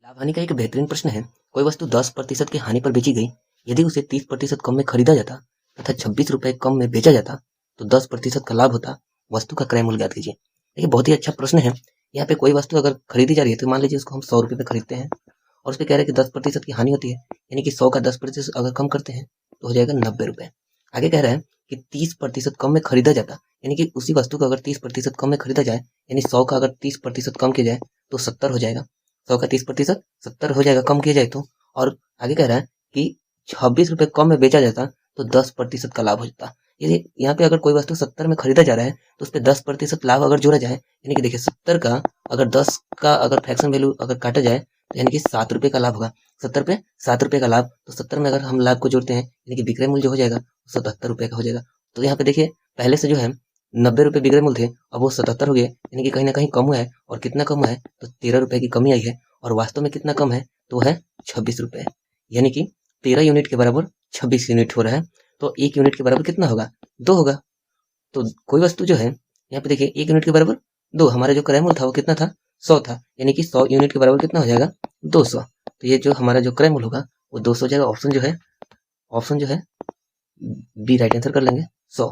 लाभ हानि का एक बेहतरीन प्रश्न है। कोई वस्तु 10% की हानि पर बेची गई, यदि उसे 30% कम में खरीदा जाता तथा 26 रुपए कम में बेचा जाता तो 10% का लाभ होता। वस्तु का क्रय मूल्य ज्ञात कीजिए। देखिए, बहुत ही अच्छा प्रश्न है। यहाँ पे कोई वस्तु अगर खरीदी जा रही है तो मान लीजिए उसको हम 100 रुपए पे खरीदते हैं और उस पे कह रहे हैं कि 10% की हानि होती है, यानी कि 100 का 10% अगर कम करते हैं तो हो जाएगा 90 रुपए। आगे कह रहा है कि 30% कम में खरीदा जाता, यानी कि उसी वस्तु को अगर 30% कम में खरीदा जाए, यानी 100 का अगर 30% कम किया जाए तो 70 हो जाएगा। 100 का 30% 70 हो जाएगा कम किया जाए तो। और आगे कह रहा है कि 26 रुपए कम में बेचा जाता तो 10% का लाभ हो जाता। यदि यहाँ पे अगर कोई वस्तु 70 में खरीदा जा रहा है तो उस पर 10% लाभ अगर जोड़ा जाए, यानी कि देखिए 70 का अगर 10 का अगर फ्रैक्शन वैल्यू अगर काटा जाए तो यानी कि 7 रुपए का लाभ होगा। 70 पे 7 रुपए का लाभ, तो 70 में अगर हम लाभ को जोड़ते हैं यानी कि विक्रय मूल्य जो हो जाएगा 77 रुपए का हो जाएगा। तो यहाँ पे देखिए पहले से जो है 90 रुपए विक्रय मूल्य थे, अब वो 77 हो गए, यानी कि कहीं ना कहीं कम हुआ है। और कितना कम है तो 13 रुपए की कमी आई है। और वास्तव में कितना कम है तो है 26 रुपए, यानी कि 13 यूनिट के बराबर 26 यूनिट हो रहा है। तो 1 यूनिट के बराबर कितना होगा, 2 होगा। तो कोई वस्तु जो है यहाँ पे देखिए 1 यूनिट के बराबर 2, हमारा जो क्रय मूल्य था वो कितना था, 100 था, यानी कि 100 यूनिट के बराबर कितना हो जाएगा, 200। तो ये जो हमारा जो क्रय मूल्य होगा वो 200 हो जाएगा। ऑप्शन जो है बी राइट आंसर कर लेंगे 100।